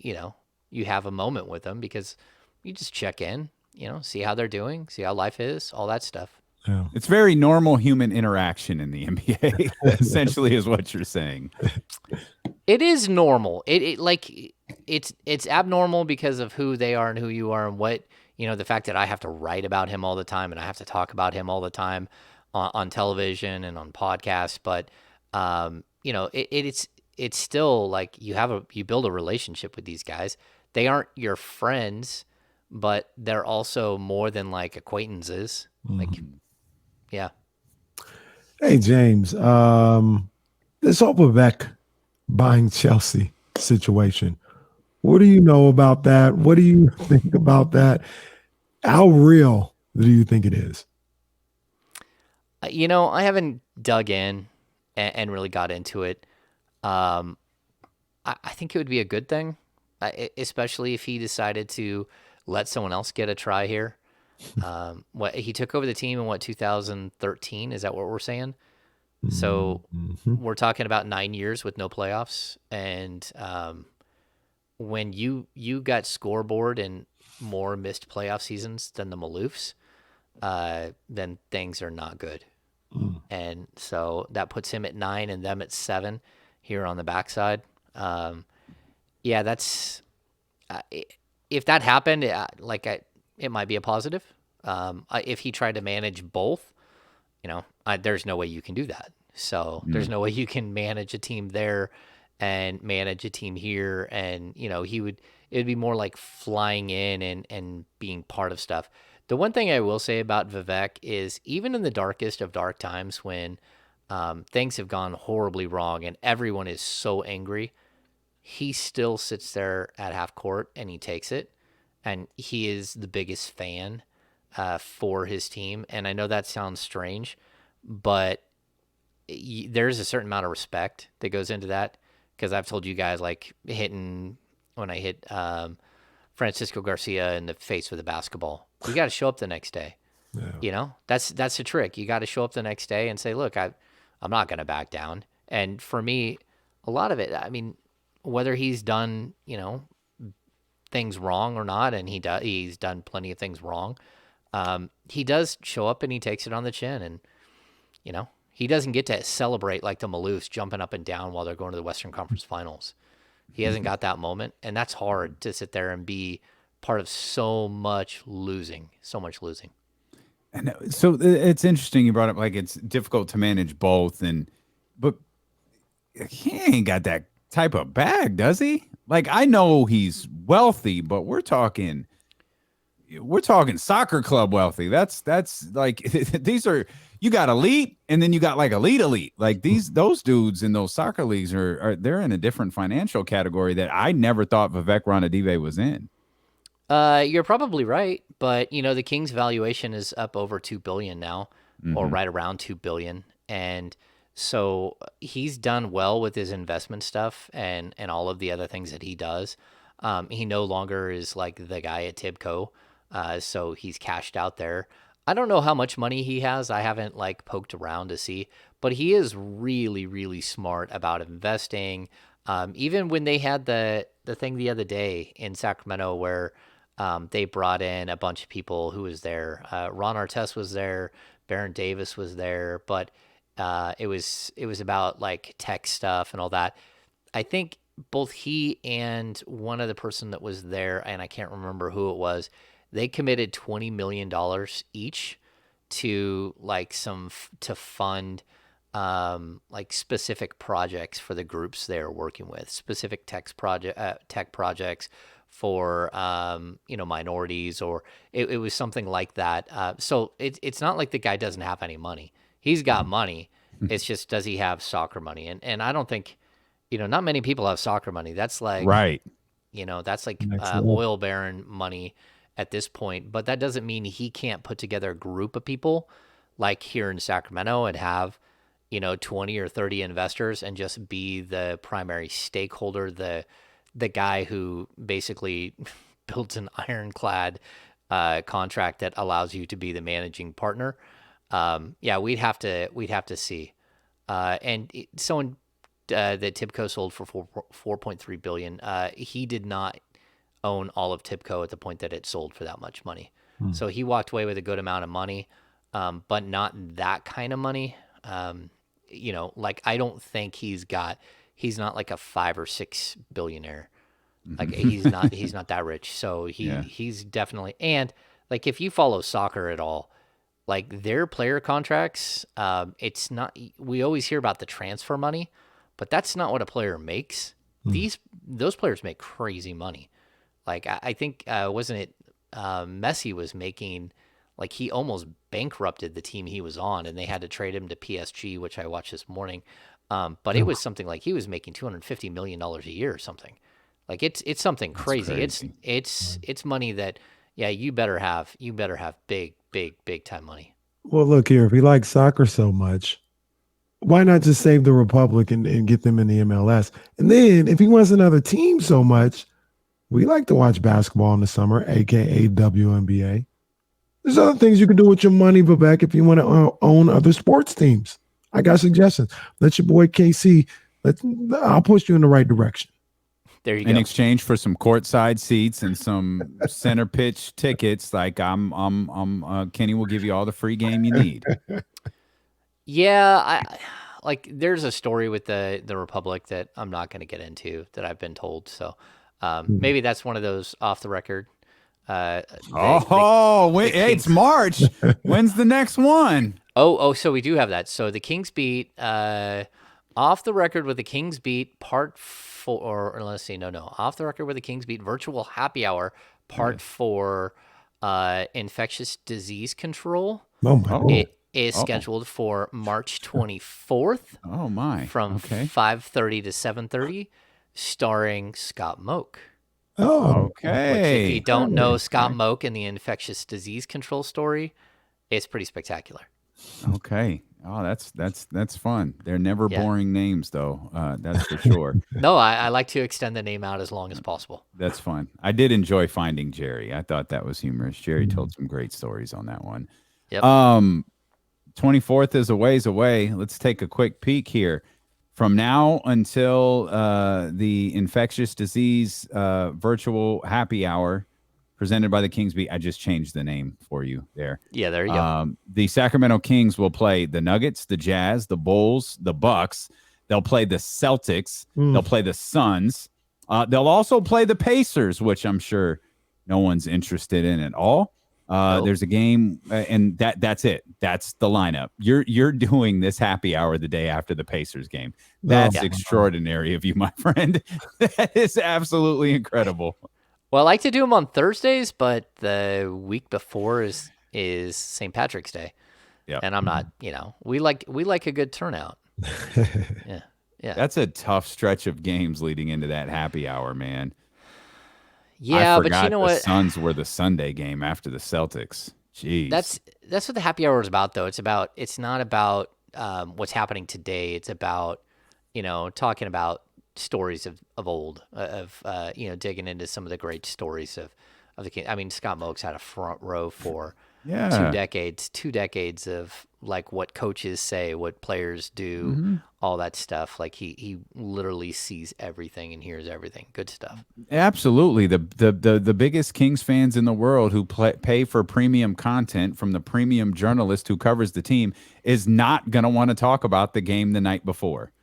you have a moment with them because you just check in, see how they're doing, see how life is, all that stuff. Yeah. It's very normal human interaction in the NBA, essentially, is what you're saying. It is normal. It's abnormal because of who they are and who you are and what, the fact that I have to write about him all the time and I have to talk about him all the time on television and on podcasts. But, it's still you build a relationship with these guys. They aren't your friends, but they're also more than acquaintances. Yeah. Hey, James, this Beck buying Chelsea situation. What do you know about that? What do you think about that? How real do you think it is? I haven't dug in and really got into it. I think it would be a good thing, especially if he decided to let someone else get a try here. What he took over the team in 2013, is that what we're saying? So we're talking about 9 years with no playoffs, and when you got scoreboard and more missed playoff seasons than the Maloofs, then things are not good. And so that puts him at 9 and them at 7 here on the backside. That's if that happened, it might be a positive. If he tried to manage both, there's no way you can do that. So there's no way you can manage a team there and manage a team here, and it'd be more like flying in and being part of stuff. The one thing I will say about Vivek is even in the darkest of dark times when things have gone horribly wrong and everyone is so angry, he still sits there at half court and he takes it, and he is the biggest fan for his team. And I know that sounds strange, but there's a certain amount of respect that goes into that, because I've told you guys, like, when I hit Francisco Garcia in the face with a basketball, you got to show up the next day. Yeah. That's the trick. You got to show up the next day and say, look, I'm not going to back down. And for me, a lot of it, I mean, whether he's done, things wrong or not, and he's done plenty of things wrong. He does show up and he takes it on the chin, and he doesn't get to celebrate like the Maloofs jumping up and down while they're going to the Western Conference Finals. He hasn't got that moment, and that's hard to sit there and be part of so much losing. And so it's interesting you brought up, like, it's difficult to manage both, but he ain't got that type of bag, does he? Like, I know he's wealthy, but we're talking soccer club wealthy. That's like these are, you got elite and then you got like elite. Like those dudes in those soccer leagues are they're in a different financial category that I never thought Vivek Ranadive was in. You're probably right, but the Kings' valuation is up over $2 billion now, or right around $2 billion, and so he's done well with his investment stuff and all of the other things that he does. He no longer is like the guy at Tibco, so he's cashed out there. I don't know how much money he has. I haven't like poked around to see, but he is really, really smart about investing. Even when they had the thing the other day in Sacramento where they brought in a bunch of people who was there. Ron Artest was there. Baron Davis was there, but it was about like tech stuff and all that. I think both he and one other person that was there, and I can't remember who it was, they committed $20 million each to to fund like specific projects for the groups they're working with, specific tech projects for minorities, or it was something like that. So it's not like the guy doesn't have any money. He's got money. It's just, does he have soccer money? And I don't think, not many people have soccer money. That's like, Right. That's like Next level. oil baron money at this point. But that doesn't mean he can't put together a group of people like here in Sacramento and have, 20 or 30 investors and just be the primary stakeholder, the guy who basically builds an ironclad contract that allows you to be the managing partner. Yeah, we'd have to see. Someone that Tibco sold for 4.3 billion. He did not own all of Tibco at the point that it sold for that much money. So he walked away with a good amount of money, but not that kind of money. Like, I don't think he's not like a 5 or 6 billionaire. Like he's not that rich. So he's definitely, and like, if you follow soccer at all, like their player contracts, it's not, we always hear about the transfer money, but that's not what a player makes. Those players make crazy money. Like I think, wasn't it, Messi was making, like, he almost bankrupted the team he was on and they had to trade him to PSG, which I watched this morning. But it was something like he was making $250 million a year or something. Like it's something crazy. It's money that, yeah, you better have big time money. Well, look here. If he likes soccer so much, why not just save the Republic and get them in the MLS? And then if he wants another team so much, we like to watch basketball in the summer, aka WNBA. There's other things you can do with your money, Vivek, if you want to own other sports teams. I got suggestions. Let your boy KC. I'll push you in the right direction. There you go. In exchange for some courtside seats and some center pitch tickets, like Kenny will give you all the free game you need. Yeah, I like. There's a story with the Republic that I'm not going to get into that I've been told. So maybe that's one of those off the record. Hey, it's March. When's the next one? Oh, so we do have that. So the Kings beat Off the Record with the Kings Beat Part 4, or let's see, no. Off the Record with the Kings Beat Virtual Happy Hour Part 4, infectious disease control. Oh my God. It is scheduled for March 24th. Oh my. From 5:30 to 7:30, starring Scott Moak. Oh, Okay. Which, if you don't know Scott Moak and the infectious disease control story, it's pretty spectacular. Okay. Oh, that's fun. They're never boring names, though. That's for sure. No, I like to extend the name out as long as possible. That's fun. I did enjoy Finding Jerry. I thought that was humorous. Jerry told some great stories on that one. Yep. 24th is a ways away. Let's take a quick peek here. From now until the infectious disease virtual happy hour presented by the Kings Beat. I just changed the name for you there. Yeah, there you go. The Sacramento Kings will play the Nuggets, the Jazz, the Bulls, the Bucks. They'll play the Celtics. They'll play the Suns. They'll also play the Pacers, which I'm sure no one's interested in at all. There's a game, and that's it. That's the lineup. You're doing this happy hour the day after the Pacers game. That's extraordinary of you, my friend. That is absolutely incredible. Well, I like to do them on Thursdays, but the week before is St. Patrick's Day. Yeah, and I'm not. We like a good turnout. Yeah. That's a tough stretch of games leading into that happy hour, man. Yeah, but you know what? The Suns were the Sunday game after the Celtics. Jeez. That's what the happy hour is about, though. It's not about what's happening today. It's about talking about stories of old, digging into some of the great stories of the King. I mean, Scott Moak's had a front row for 2 decades of like what coaches say, what players do, all that stuff. Like he literally sees everything and hears everything. Good stuff. Absolutely. The biggest Kings fans in the world who pay for premium content from the premium journalist who covers the team is not going to want to talk about the game the night before.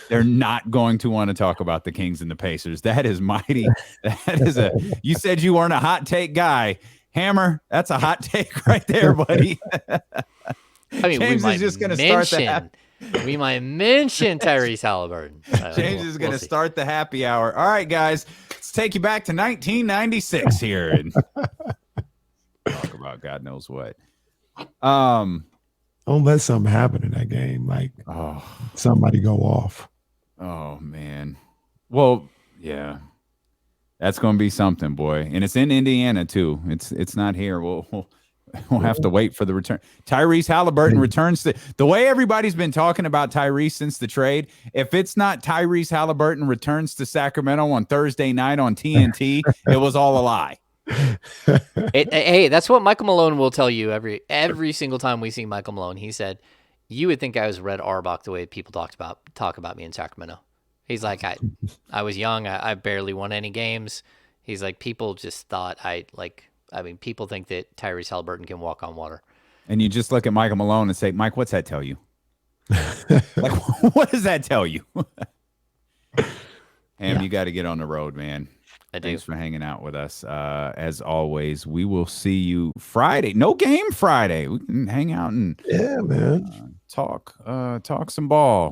They're not going to want to talk about the Kings and the Pacers. That is mighty. That is you said you weren't a hot take guy. Hammer, that's a hot take right there, buddy. I mean, James is just going to start that. We might mention Tyrese Halliburton. James is going to start the happy hour. All right, guys, let's take you back to 1996 here and talk about God knows what. Don't let something happen in that game. Like, somebody go off. Oh, man. Well, yeah. That's going to be something, boy. And it's in Indiana, too. It's not here. We'll have to wait for the return. Tyrese Halliburton returns. The way everybody's been talking about Tyrese since the trade, if it's not Tyrese Halliburton returns to Sacramento on Thursday night on TNT, it was all a lie. Hey, that's what Michael Malone will tell you every single time we see Michael Malone. He said, "You would think I was Red Auerbach the way people talk about me in Sacramento." He's like, I was young. I barely won any games. He's like, people just thought people think that Tyrese Halliburton can walk on water. And you just look at Michael Malone and say, Mike, what's that tell you? Like, what does that tell you? You got to get on the road, man. Thanks for hanging out with us. As always, we will see you Friday. No game Friday. We can hang out and man. talk some ball.